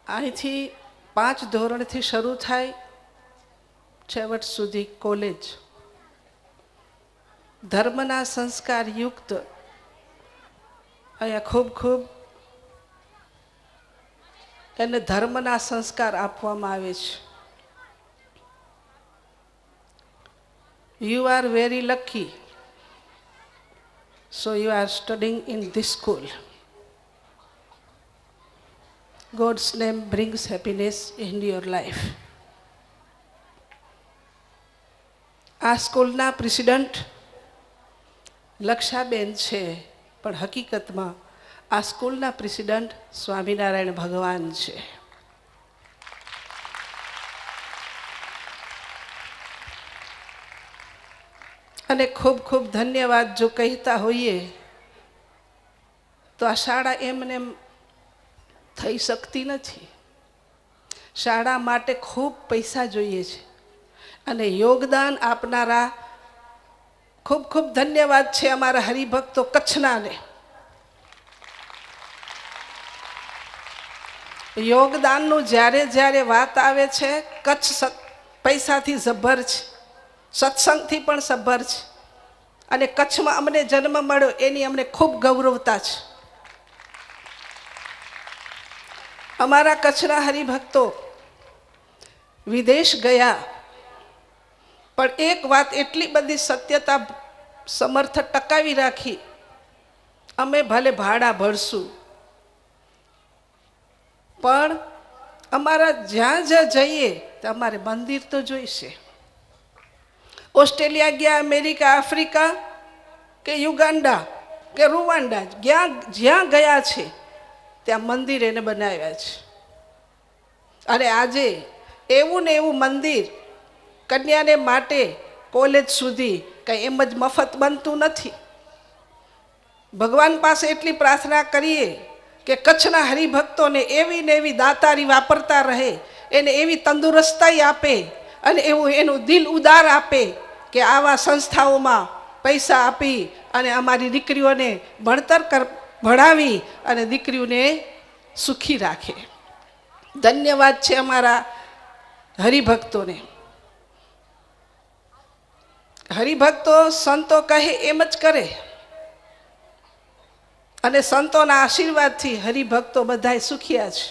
અહીંથી 5 ધોરણથી શરૂ થાય, છેવટ સુધી કોલેજ. ધર્મના સંસ્કાર યુક્ત અહીંયા ખૂબ ખૂબ એને ધર્મના સંસ્કાર આપવામાં આવે છે. You are very lucky. So you are studying in this school. God's name brings happiness in your life. આ સ્કૂલના પ્રેસિડન્ટ લક્ષાબેન છે, પણ હકીકતમાં આ સ્કૂલના પ્રેસિડન્ટ સ્વામિનારાયણ ભગવાન છે. અને ખૂબ ખૂબ ધન્યવાદ જો કહેતા હોઈએ તો આ શાળા એમને થઈ શકતી નથી. શાળા માટે ખૂબ પૈસા જોઈએ છે અને યોગદાન આપનારા ખૂબ ખૂબ ધન્યવાદ છે અમારા હરિભક્તો કચ્છનાને. યોગદાનનું જ્યારે જ્યારે વાત આવે છે, કચ્છ પૈસાથી સભર છે, સત્સંગથી પણ સભર છે અને કચ્છમાં અમને જન્મ મળ્યો એની અમને ખૂબ ગૌરવતા છે. અમારા કચ્છના હરિભક્તો વિદેશ ગયા, પણ એક વાત એટલી બધી સત્યતા સમર્થ ટકાવી રાખી, અમે ભલે ભાડા ભરશું પણ અમારા જ્યાં જ્યાં જઈએ તો અમારે મંદિર તો જોઈશે. ઓસ્ટ્રેલિયા ગયા, અમેરિકા, આફ્રિકા કે યુગાન્ડા કે રૂવાન્ડા, જ્યાં ગયા છે ત્યાં મંદિર એને બનાવ્યા છે. અને આજે એવું ને એવું મંદિર કન્યાને માટે કોલેજ સુધી કંઈ એમ જ મફત બનતું નથી. ભગવાન પાસે એટલી પ્રાર્થના કરીએ કે કચ્છના હરિભક્તોને એવી ને એવી દાતારી વાપરતા રહે, એને એવી તંદુરસ્તી આપે અને એવું એનું દિલ ઉદાર આપે કે આવા સંસ્થાઓમાં પૈસા આપી અને અમારી દીકરીઓને ભણાવી અને દીકરીઓને સુખી રાખે. ધન્યવાદ છે અમારા હરિભક્તોને. હરિભક્તો સંતો કહે એમ જ કરે અને સંતોના આશીર્વાદથી હરિભક્તો બધાય સુખિયા છે.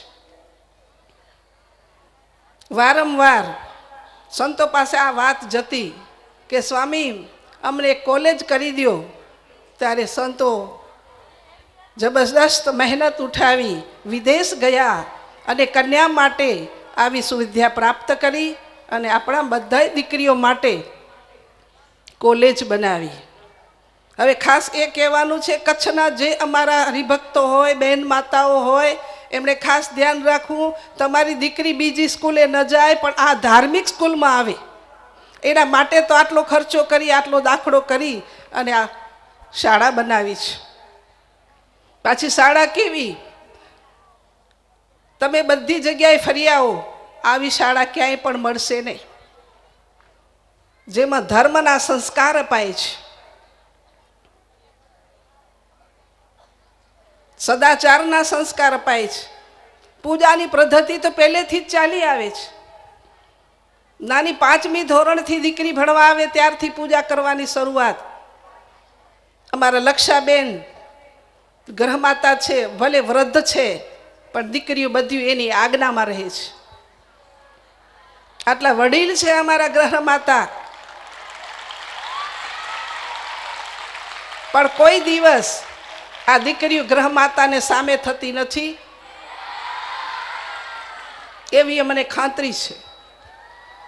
વારંવાર સંતો પાસે આ વાત જતી કે સ્વામી અમને કોલેજ કરી દો, ત્યારે સંતો જબરદસ્ત મહેનત ઉઠાવી વિદેશ ગયા અને કન્યા માટે આવી સુવિધા પ્રાપ્ત કરી અને આપણા બધાય દીકરીઓ માટે કોલેજ બનાવી. હવે ખાસ એ કહેવાનું છે, કચ્છના જે અમારા હરિભક્તો હોય, બહેન માતાઓ હોય, એમણે ખાસ ધ્યાન રાખવું, તમારી દીકરી બીજી સ્કૂલે ન જાય પણ આ ધાર્મિક સ્કૂલમાં આવે. એના માટે તો આટલો ખર્ચો કરી, આટલો દાખલો કરી અને આ શાળા બનાવી છે. પાછી શાળા કેવી, તમે બધી જગ્યાએ ફરી આવો, આવી શાળા ક્યાંય પણ મળશે નહીં, જેમાં ધર્મના સંસ્કાર અપાય છે, સદાચારના સંસ્કાર અપાય છે. પૂજાની પદ્ધતિ તો પહેલેથી જ ચાલી આવે છે. નાની 5મી ધોરણથી દીકરી ભણવા આવે ત્યારથી પૂજા કરવાની શરૂઆત. અમારા લક્ષાબેન ગ્રહમાતા છે, ભલે વૃદ્ધ છે પણ દીકરીઓ બધી એની આજ્ઞામાં રહે છે. આટલા વડીલ છે અમારા ગ્રહમાતા, પણ કોઈ દિવસ આ દીકરીઓ ગ્રહમાતાને સામે થતી નથી એવી અમને ખાતરી છે.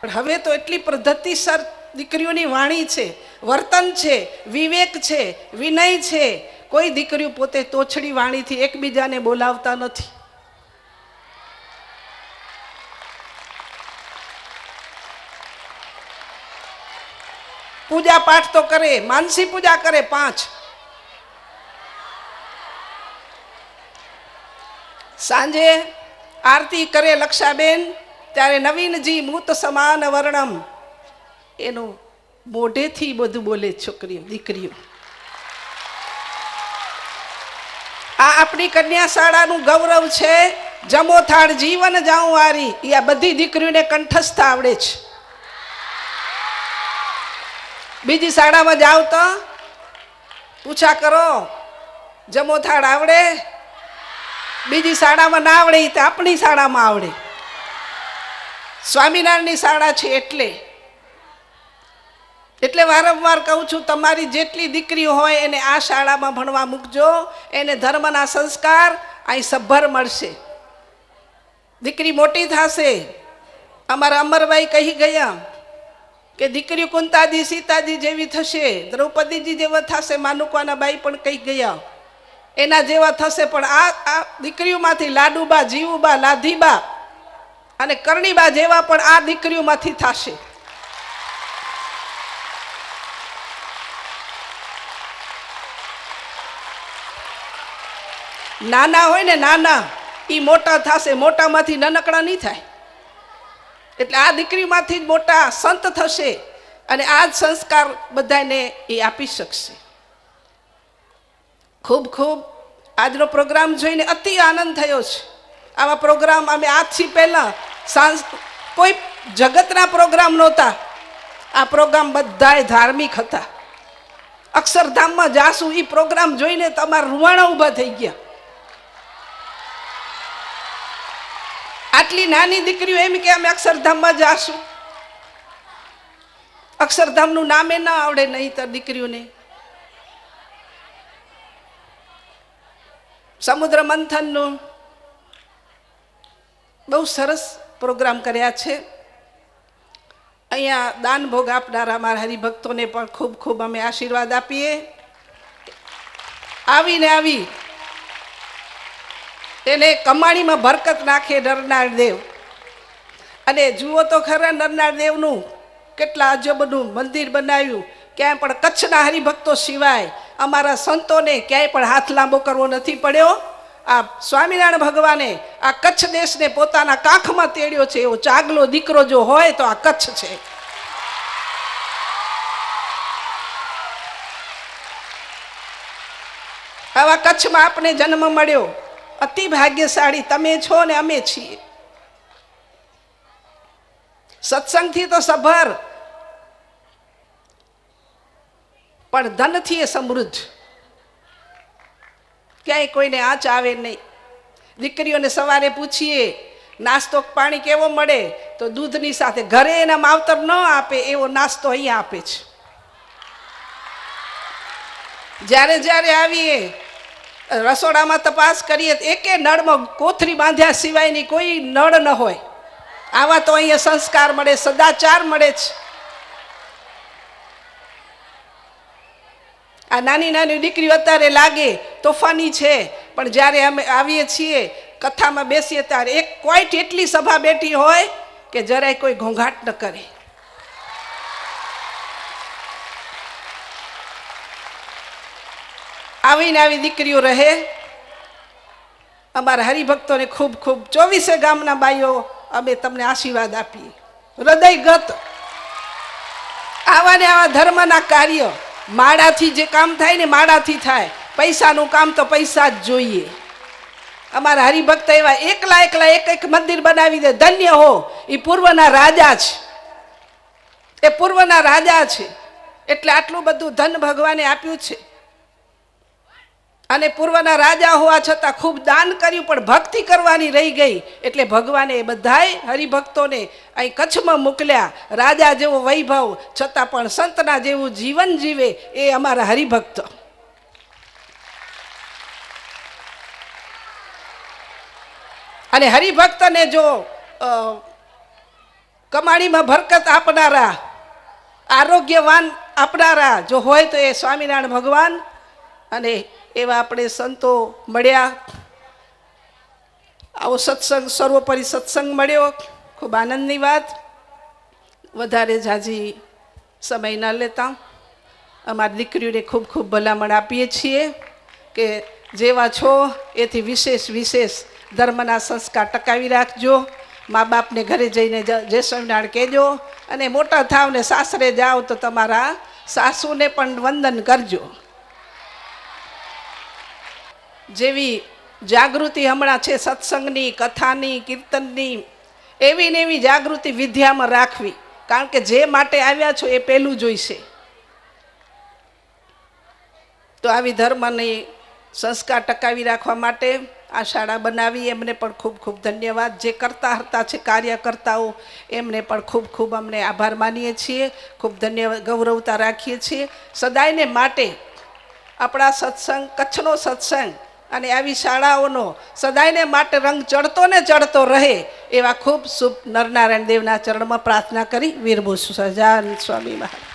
પણ હવે તો એટલી પદ્ધતિસર દીકરીઓની વાણી છે, વર્તન છે, વિવેક છે, વિનય છે. કોઈ દીકરીઓ પોતે તોછડી વાણીથી એકબીજાને બોલાવતા નથી. પૂજા પાઠ તો કરે, માનસી પૂજા કરે 5, સાંજે આરતી કરે લક્ષાબેન, ત્યારે નવીનજી મૂત સમાન વર્ણમ એનું મોઢેથી બધું બોલે છોકરીઓ, દીકરીઓ. આ આપણી કન્યા શાળાનું ગૌરવ છે. જમો થાળ જીવન જાઉં વારી, એ આ બધી દીકરીઓને કંઠસ્થ આવડે છે. બીજી શાળામાં જાવ તો પૂછા કરો, જમો થાળ આવડે? બીજી શાળામાં ના આવડે, એ તો આપણી શાળામાં આવડે. સ્વામિનારાયણની શાળા છે એટલે વારંવાર કહું છું, તમારી જેટલી દીકરીઓ હોય એને આ શાળામાં ભણવા મૂકજો. એને ધર્મના સંસ્કાર અહીં સભર મળશે. દીકરી મોટી થશે. અમારા અમરભાઈ કહી ગયા કે દીકરી કુંતાજી સીતાજી જેવી થશે, દ્રૌપદીજી જેવા થશે. માનુકવાના બાઈ પણ કહી ગયા એના જેવા થશે. પણ આ દીકરીઓમાંથી લાડુબા, જીવુબા, લાધીબા અને કરણીબા જેવા પણ આ દીકરીઓમાંથી થશે. નાના હોય ને નાના, એ મોટા થશે. મોટામાંથી નાનકડા નહીં થાય. એટલે આ દીકરીમાંથી જ મોટા સંત થશે અને આ જ સંસ્કાર બધાને એ આપી શકશે. ખૂબ ખૂબ આજનો પ્રોગ્રામ જોઈને અતિ આનંદ થયો છે. આવા પ્રોગ્રામ અમે આજથી પહેલાં કોઈ જગતના પ્રોગ્રામ નહોતા. આ પ્રોગ્રામ બધાય ધાર્મિક હતા. અક્ષરધામમાં જાશું એ પ્રોગ્રામ જોઈને તમારા રૂવાણા ઊભા થઈ ગયા. આટલી નાની દીકરીઓ એમ કે અમે અક્ષરધામમાં જાશું. અક્ષરધામનું નામે ના આવડે નહીં તો દીકરીઓને. સમુદ્ર મંથનનું બહુ સરસ પ્રોગ્રામ કર્યા છે. અહીંયા દાન ભોગ આપનારા અમારા હરિભક્તોને પણ ખૂબ ખૂબ અમે આશીર્વાદ આપીએ. આવીને આવી એને કમાણીમાં બરકત નાખે નરનાળ દેવ. અને જુઓ તો ખરા નરનાળ દેવનું કેટલા અજબનું મંદિર બનાવ્યું. ક્યાંય પણ કચ્છના હરિભક્તો સિવાય અમારા સંતોને ક્યાંય પણ હાથ લાંબો કરવો નથી પડ્યો. આ સ્વામિનારાયણ ભગવાને આ કચ્છ દેશને પોતાના કાંખમાં તેડ્યો છે. એવો ચાગલો દીકરો જો હોય તો આ કચ્છ છે. આવા કચ્છમાં આપણે જન્મ મળ્યો. અતિ ભાગ્યશાળી તમે છો ને અમે છીએ. સત્સંગથી તો સભર, પણ ધનથી એ સમૃદ્ધ. ક્યાંય કોઈને આંચ આવે નહીં. દીકરીઓને સવારે પૂછીએ નાસ્તો પાણી કેવો મળે તો દૂધની સાથે, ઘરે એના માવતર ન આપે એવો નાસ્તો અહીંયા આપે છે. જ્યારે જ્યારે આવીએ રસોડામાં તપાસ કરીએ એકે નળમાં કોથરી બાંધ્યા સિવાયની કોઈ નળ ન હોય. આવા તો અહીંયા સંસ્કાર મળે, સદાચાર મળે છે. આ નાની નાની દીકરીઓ અત્યારે લાગે તોફાની છે, પણ જ્યારે અમે આવીએ છીએ કથામાં બેસીએ ત્યારે એક કોઈ એટલી સભા બેઠી હોય કે જરાય કોઈ ઘોંઘાટ ન કરે. આવીને આવી દીકરીઓ રહે. અમારા હરિભક્તોને ખૂબ ખૂબ 24 ગામના બાઈઓ અમે તમને આશીર્વાદ આપીએ હૃદયગત. આવા ને આવા ધર્મના કાર્ય માળાથી જે કામ થાય ને માળાથી થાય. પૈસાનું કામ તો પૈસા જ જોઈએ. અમારા હરિભક્ત એવા એકલા એકલા એક એક મંદિર બનાવી દે. ધન્ય હો, એ પૂર્વના રાજા છે. એ પૂર્વના રાજા છે એટલે આટલું બધું ધન ભગવાને આપ્યું છે. અને પૂર્વના રાજા હોવા છતાં ખૂબ દાન કર્યું, પણ ભક્તિ કરવાની રહી ગઈ એટલે ભગવાને એ બધાય હરિભક્તોને અહીં કચ્છમાં મોકલ્યા. રાજા જેવો વૈભવ છતાં પણ સંતના જેવું જીવન જીવે એ અમારા હરિભક્ત. અને હરિભક્તને જો કમાણીમાં બરકત આપનારા, આરોગ્યવાન આપનારા જો હોય તો એ સ્વામિનારાયણ ભગવાન. અને એવા આપણે સંતો મળ્યા. આવો સત્સંગ, સર્વોપરી સત્સંગ મળ્યો, ખૂબ આનંદની વાત. વધારે ઝાઝી સમય ન લેતા અમારી દીકરીઓને ખૂબ ખૂબ ભલામણ આપીએ છીએ કે જેવા છો એથી વિશેષ વિશેષ ધર્મના સંસ્કાર ટકાવી રાખજો. મા બાપને ઘરે જઈને જય સ્વામિનારાયણ કહેજો. અને મોટા થાવ ને સાસરે જાઓ તો તમારા સાસુને પણ વંદન કરજો. જેવી જાગૃતિ હમણાં છે સત્સંગની, કથાની, કીર્તનની, એવી ને એવી જાગૃતિ વિદ્યામાં રાખવી, કારણ કે જે માટે આવ્યા છો એ પહેલું જોઈશે. તો આવી ધર્મની સંસ્કાર ટકાવી રાખવા માટે આ શાળા બનાવી, એમને પણ ખૂબ ખૂબ ધન્યવાદ. જે કરતા હતા છે કાર્યકર્તાઓ, એમને પણ ખૂબ ખૂબ અમને આભાર માનીએ છીએ, ખૂબ ધન્યવાદ, ગૌરવતા રાખીએ છીએ. સદાયને માટે આપણા સત્સંગ, કચ્છનો સત્સંગ અને આવી શાળાઓનો સદાયને માટે રંગ ચડતો ને ચડતો રહે, એવા ખૂબ શુભ નરનારાયણ દેવના ચરણમાં પ્રાર્થના કરી વિરમું છું. સહજાનંદ સ્વામી મહારાજ.